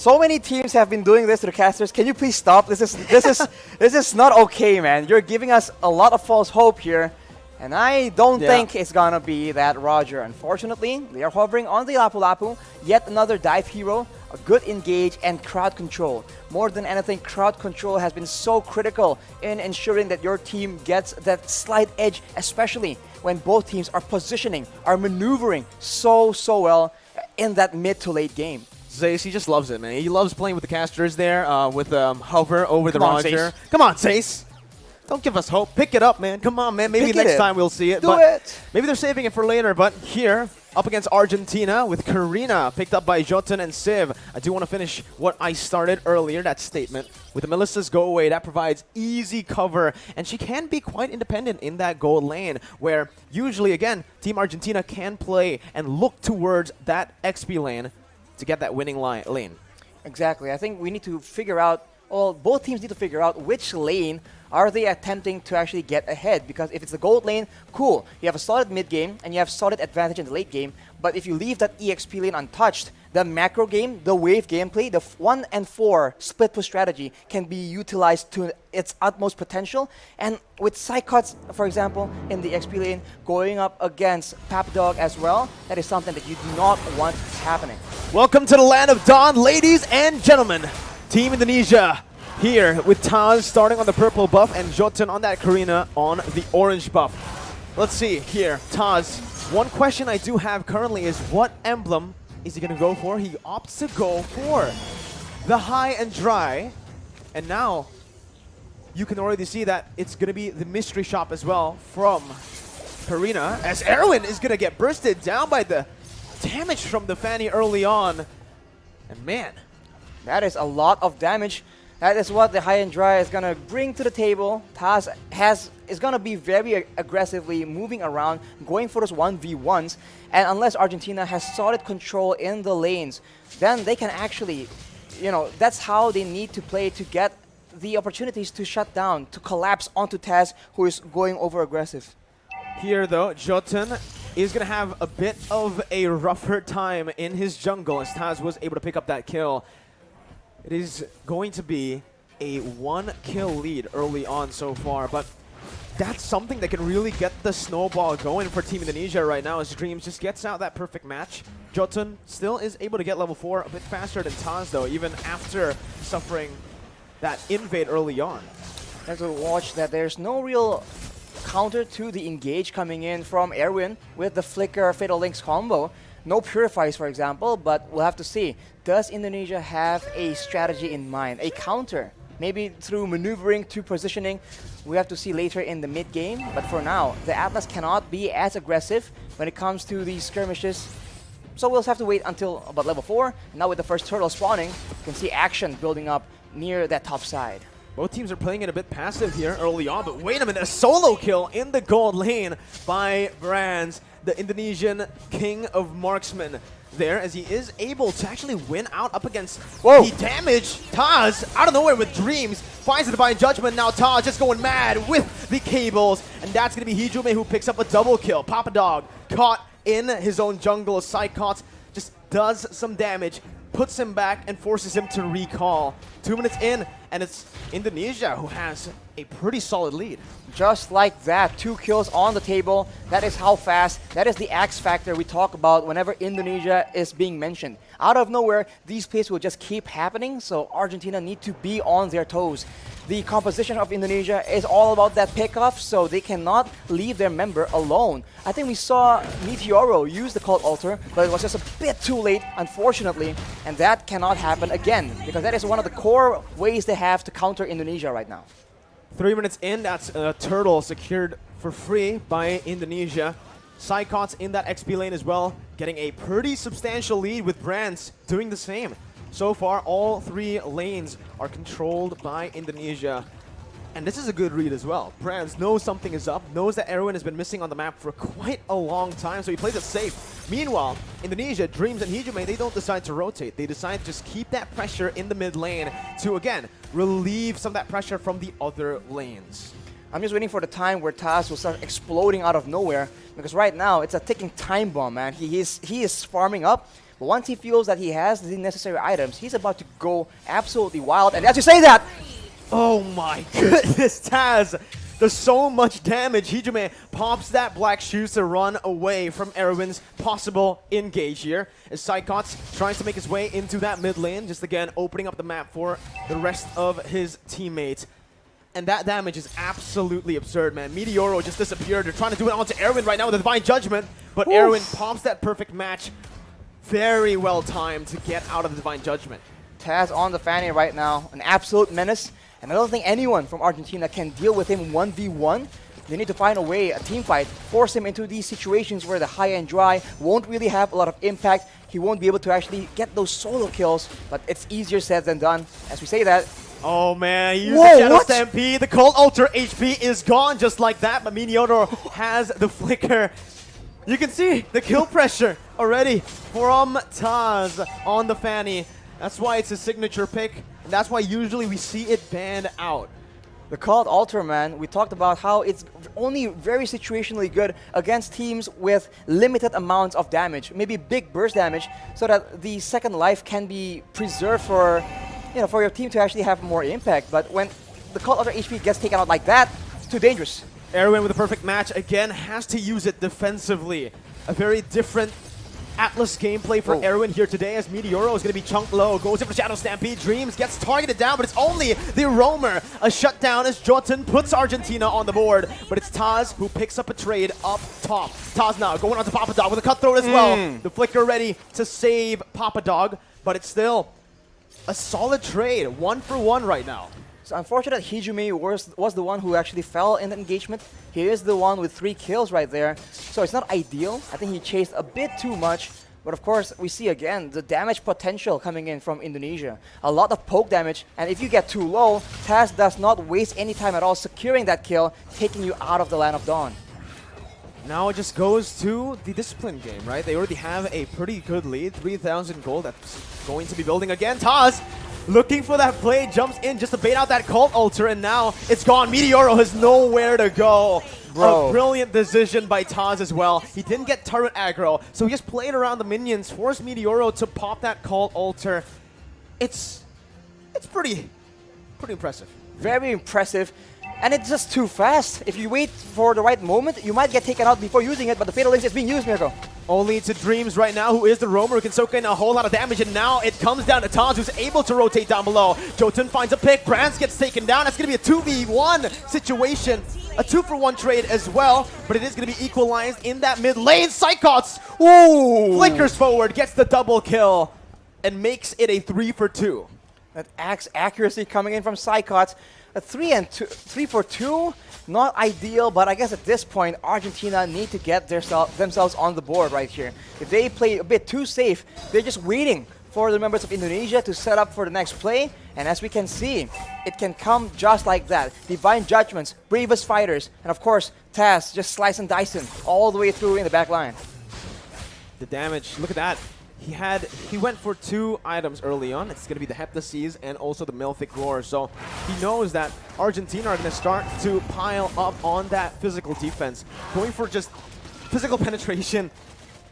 So many teams have been doing this to the casters. Can you please stop? This is not okay, man. You're giving us a lot of false hope here. And I don't think it's gonna be that Roger. Unfortunately, they are hovering on the Lapu Lapu. Yet another dive hero, a good engage, and crowd control. More than anything, crowd control has been so critical in ensuring that your team gets that slight edge, especially when both teams are positioning, are maneuvering so well in that mid to late game. Zace, he just loves it, man. He loves playing with the casters there, with hover over the Roger. Zace. Come on, Zace. Don't give us hope. Pick it up, man. Come on, man. Maybe next time we'll see it. Do it. Maybe they're saving it for later. But here, up against Argentina with Karina, picked up by Jotun and Civ. I do want to finish what I started earlier, that statement. With the Melissa's go away, that provides easy cover. And she can be quite independent in that gold lane, where usually, again, Team Argentina can play and look towards that XP lane to get that winning lane. Exactly. I think we need to figure out, well, both teams need to figure out which lane are they attempting to actually get ahead. Because if it's the gold lane, cool. You have a solid mid game and you have solid advantage in the late game. But if you leave that EXP lane untouched, the macro game, the wave gameplay, the 1 and 4 split push strategy can be utilized to its utmost potential. And with side cuts, for example, in the XP lane, going up against Papadog as well, that is something that you do not want happening. Welcome to the land of Dawn, ladies and gentlemen. Team Indonesia here with Tazz starting on the purple buff and Jotun on that Karina on the orange buff. Let's see here, Tazz. One question I do have currently is what emblem is he going to go for? He opts to go for the high and dry. And now you can already see that it's going to be the mystery shop as well from Karina, as Erwin is going to get bursted down by the damage from the Fanny early on. And man, that is a lot of damage. That is what the high and dry is going to bring to the table. Tazz is going to be very aggressively moving around, going for those 1v1s. And unless Argentina has solid control in the lanes, then they can actually, that's how they need to play to get the opportunities to shut down, to collapse onto Tazz, who is going over aggressive. Here though, Jotun is going to have a bit of a rougher time in his jungle as Tazz was able to pick up that kill. It is going to be a 1-kill lead early on so far, but that's something that can really get the snowball going for Team Indonesia right now as Dreams just gets out that perfect match. Jotun still is able to get level 4 a bit faster than Tazz though, even after suffering that invade early on. Have to watch that there's no real counter to the engage coming in from Erwin with the Flicker Fatal Links combo. No Purifies, for example, but we'll have to see. Does Indonesia have a strategy in mind, a counter? Maybe through maneuvering to positioning. We have to see later in the mid game. But for now, the Atlas cannot be as aggressive when it comes to these skirmishes. So we'll have to wait until about level 4. And now with the first turtle spawning, you can see action building up near that top side. Both teams are playing it a bit passive here early on, but wait a minute, a solo kill in the gold lane by Brands, the Indonesian king of marksmen there, as he is able to actually win out up against the damage. Tazz, out of nowhere with Dreams, finds the Divine Judgment. Now Tazz just going mad with the cables, and that's going to be Hijume who picks up a double kill. Papadog caught in his own jungle. Psychots just does some damage, puts him back and forces him to recall. 2 minutes in, and it's Indonesia who has a pretty solid lead. Just like that, 2 kills on the table. That is how fast, that is the X factor we talk about whenever Indonesia is being mentioned. Out of nowhere, these plays will just keep happening, so Argentina need to be on their toes. The composition of Indonesia is all about that pickoff, so they cannot leave their member alone. I think we saw Meteoro use the Cult Altar, but it was just a bit too late, unfortunately, and that cannot happen again, because that is one of the core ways they have to counter Indonesia right now. 3 minutes in, that's a turtle secured for free by Indonesia. Psychots in that XP lane as well, getting a pretty substantial lead with Brands doing the same. So far, all 3 lanes are controlled by Indonesia. And this is a good read as well. Brands knows something is up, knows that Erwin has been missing on the map for quite a long time, so he plays it safe. Meanwhile, Indonesia, Dreams and Hijume, they don't decide to rotate. They decide to just keep that pressure in the mid lane to, again, relieve some of that pressure from the other lanes. I'm just waiting for the time where Tazz will start exploding out of nowhere, because right now it's a ticking time bomb, man. He is farming up But once he feels that he has the necessary items, he's about to go absolutely wild. And as you say that, oh my goodness, Tazz does so much damage. Hijime pops that black shoes to run away from Erwin's possible engage here. As Psychots tries to make his way into that mid lane, just again opening up the map for the rest of his teammates. And that damage is absolutely absurd, man. Meteoro just disappeared. They're trying to do it onto Erwin right now with the Divine Judgment, but Oof. Erwin pops that perfect match. Very well timed to get out of the Divine Judgment. Tazz on the Fanny right now, an absolute menace. And I don't think anyone from Argentina can deal with him 1v1. They need to find a way, a team fight, force him into these situations where the high and dry won't really have a lot of impact. He won't be able to actually get those solo kills, but it's easier said than done. As we say that, oh man, he used whoa, the Shadow what? Stampede. The Cold Altar HP is gone just like that, but Meteoro has the flicker. You can see the kill pressure already from Tazz on the Fanny. That's why it's a signature pick, and that's why usually we see it banned out. the Called Altar, man, we talked about how it's only very situationally good against teams with limited amounts of damage, maybe big burst damage, so that the second life can be preserved for, for your team to actually have more impact. But when the Called Altar HP gets taken out like that, it's too dangerous. Erwin with a perfect match again has to use it defensively. A very different Atlas gameplay for Erwin here today, as Meteoro is going to be chunked low, goes in for Shadow Stampede, Dreams gets targeted down, but it's only the Roamer. A shutdown as Jotun puts Argentina on the board, but it's Tazz who picks up a trade up top. Tazz now going on to Papa Dog with a cutthroat as well. The flicker ready to save Papa Dog, but it's still a solid trade, 1-for-1 right now. It's unfortunate Hijime was the one who actually fell in the engagement. He is the one with 3 kills right there, so it's not ideal. I think he chased a bit too much, but of course we see again the damage potential coming in from Indonesia. A lot of poke damage, and if you get too low, Tazz does not waste any time at all securing that kill, taking you out of the Land of Dawn. Now it just goes to the discipline game, right? They already have a pretty good lead, 3,000 gold. That's going to be building again. Tazz looking for that play, jumps in just to bait out that Cult Altar, and now it's gone. Meteoro has nowhere to go. Bro. A brilliant decision by Tazz as well. He didn't get turret aggro, so he just played around the minions, forced Meteoro to pop that Cult Altar. It's pretty impressive. Very impressive. And it's just too fast. If you wait for the right moment, you might get taken out before using it, but the Fatal Lynx is being used, Mirko. Only to Dreams right now, who is the Roamer, who can soak in a whole lot of damage, and now it comes down to Tazz, who's able to rotate down below. Jotun finds a pick, Brands gets taken down. That's going to be a 2v1 situation. A 2-for-1 trade as well, but it is going to be equalized in that mid lane. Psychots, ooh, flickers forward, gets the double kill, and makes it a 3-for-2. That axe accuracy coming in from Psychots. A 3-for-2, not ideal, but I guess at this point, Argentina need to get themselves on the board right here. If they play a bit too safe, they're just waiting for the members of Indonesia to set up for the next play. And as we can see, it can come just like that. Divine Judgments, bravest fighters, and of course, Tazz just slice and dicing all the way through in the back line. The damage, look at that. He went for 2 items early on. It's going to be the Heptaseas and also the Melthic Roar. So he knows that Argentina are going to start to pile up on that physical defense. Going for just physical penetration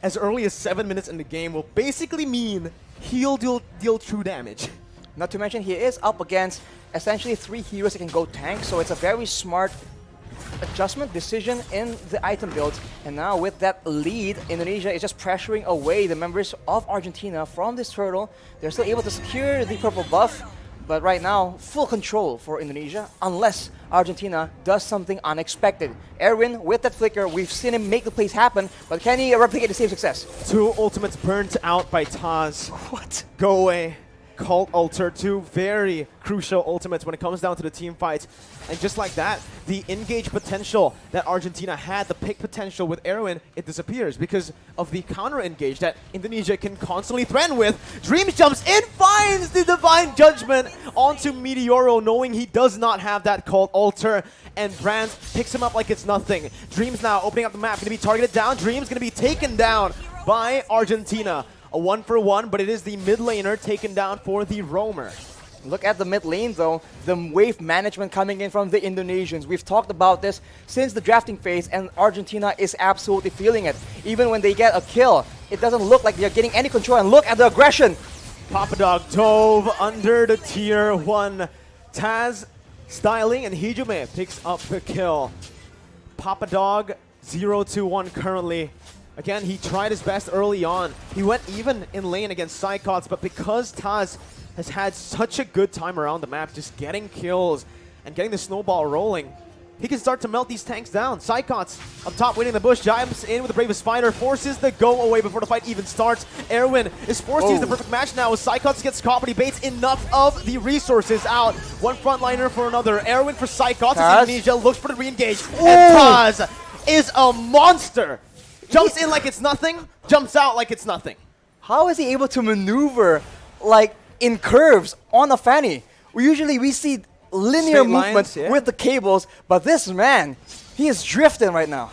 as early as 7 minutes in the game will basically mean he'll deal true damage. Not to mention, he is up against essentially 3 heroes that can go tank, so it's a very smart adjustment decision in the item builds. And now with that lead, Indonesia is just pressuring away the members of Argentina from this turtle. They're still able to secure the purple buff, but right now, full control for Indonesia, unless Argentina does something unexpected. Erwin, with that flicker, we've seen him make the plays happen, but can he replicate the same success? 2 ultimates burnt out by Tazz. What? Go away. Cult Altar, 2 very crucial ultimates when it comes down to the team fights. And just like that, the engage potential that Argentina had, the pick potential with Erwin, it disappears because of the counter engage that Indonesia can constantly threaten with. Dreams jumps in, finds the Divine Judgment onto Meteoro, knowing he does not have that Cult Altar, and Brands picks him up like it's nothing. Dreams now opening up the map, going to be targeted down. Dreams going to be taken down by Argentina. A 1-for-1, but it is the mid laner taken down for the Roamer. Look at the mid lane though, the wave management coming in from the Indonesians. We've talked about this since the drafting phase, and Argentina is absolutely feeling it. Even when they get a kill, it doesn't look like they're getting any control, and look at the aggression. Papadog dove under the tier 1. Tazz styling, and Hijume picks up the kill. Papadog 0-1 currently. Again, he tried his best early on. He went even in lane against Psychots, but because Tazz has had such a good time around the map, just getting kills and getting the snowball rolling, he can start to melt these tanks down. Psychots up top waiting in the bush, jumps in with the Bravest Fighter, forces the go away before the fight even starts. Erwin is forced to use the perfect match now as Psychots gets caught, but he baits enough of the resources out. One frontliner for another. Erwin for Psychots as Indonesia looks for the re-engage. And Tazz is a monster. Jumps in like it's nothing, jumps out like it's nothing. How is he able to maneuver like in curves on a Fanny? We see linear movement with the cables, but this man, he is drifting right now.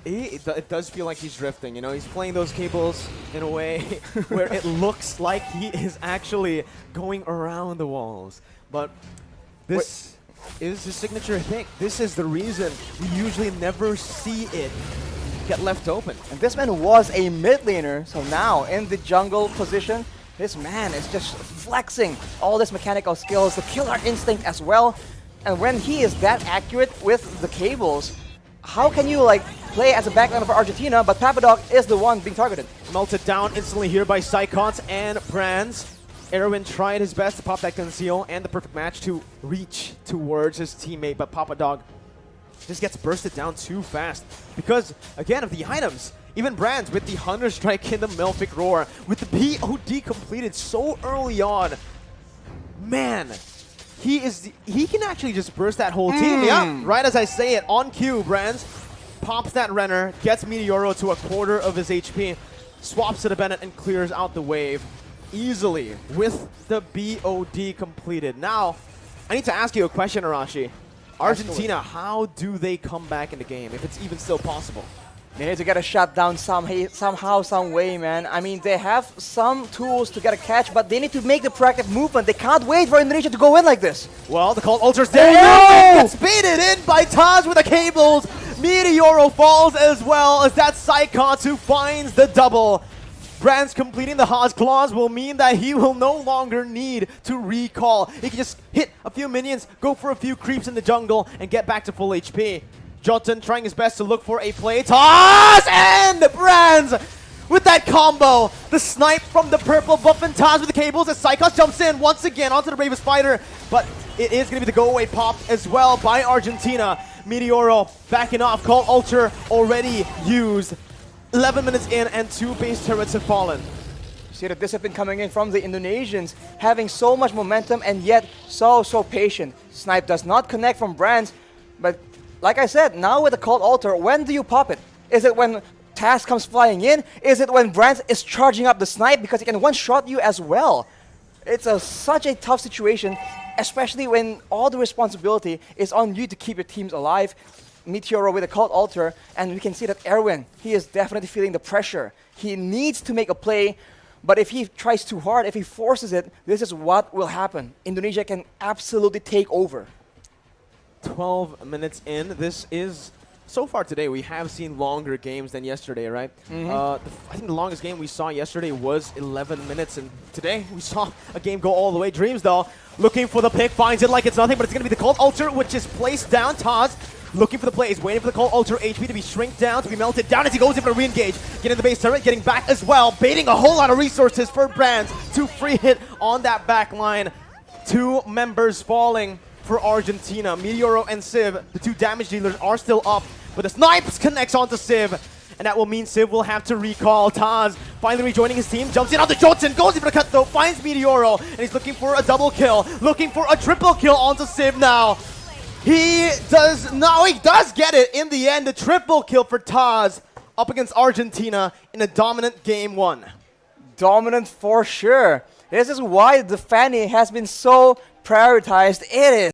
It does feel like he's drifting, you know, he's playing those cables in a way where it looks like he is actually going around the walls. But this is his signature thing. This is the reason we usually never see it get left open. And this man was a mid laner, so now in the jungle position, this man is just flexing all this mechanical skills, the killer instinct as well. And when he is that accurate with the cables, how can you like play as a backliner for Argentina, but Papadog is the one being targeted? Melted down instantly here by Psychots and Brands. Erwin tried his best to pop that conceal and the perfect match to reach towards his teammate, but Papadog just gets bursted down too fast because, again, of the items. Even Brands with the Hunter Strike in the Melfic Roar, with the BOD completed so early on. Man, he can actually just burst that whole team. Yeah, right as I say it, on cue, Brands pops that Renner, gets Meteoro to a quarter of his HP, swaps to the Bennett and clears out the wave easily with the BOD completed. Now, I need to ask you a question, Arashi. Argentina, how do they come back in the game, if it's even still possible? They need to get a shutdown somehow, some way, man. I mean, they have some tools to get a catch, but they need to make the proactive movement. They can't wait for Indonesia to go in like this. Well, the Cult Ultra's there. It's baited in by Tazz with the cables. Meteoro falls as well as that Psychots who finds the double. Brands completing the Haas Claws will mean that he will no longer need to recall. He can just hit a few minions, go for a few creeps in the jungle, and get back to full HP. Jotun trying his best to look for a play. Tazz and Brands with that combo. The snipe from the purple buff and Tazz with the cables as Psychots jumps in once again onto the Bravest Fighter. But it is going to be the go-away pop as well by Argentina. Meteoro backing off. Call Ultra already used. 11 minutes in and 2 base turrets have fallen. See the discipline coming in from the Indonesians, having so much momentum and yet so patient. Snipe does not connect from Brands, but like I said, now with the Cold Altar, when do you pop it? Is it when Tazz comes flying in? Is it when Brands is charging up the Snipe because he can one-shot you as well? It's such a tough situation, especially when all the responsibility is on you to keep your teams alive. Meteoro with a Cold Altar, and we can see that Erwin, he is definitely feeling the pressure. He needs to make a play, but if he tries too hard, if he forces it, this is what will happen. Indonesia can absolutely take over. 12 minutes in. This is, so far today, we have seen longer games than yesterday, right? I think the longest game we saw yesterday was 11 minutes, and today we saw a game go all the way. Dreams, though, looking for the pick, finds it like it's nothing, but it's going to be the Cold Ultra, which is placed down. Tazz looking for the plays, waiting for the Cold Ultra HP to be shrink down, to be melted down as he goes in for a re-engage. Getting the base turret, getting back as well, baiting a whole lot of resources for Brands to free hit on that back line. 2 members falling for Argentina. Meteoro and Civ, the 2 damage dealers, are still up, but the Snipes connects onto Civ, and that will mean Civ will have to recall. Tazz finally rejoining his team, jumps in on the Jotun, goes in for the cut though, finds Meteoro, and he's looking for a double kill, looking for a triple kill onto Civ now. He does get it in the end, the triple kill for Tazz up against Argentina in a dominant game 1. Dominant for sure. This is why the Fanny has been so prioritized. It is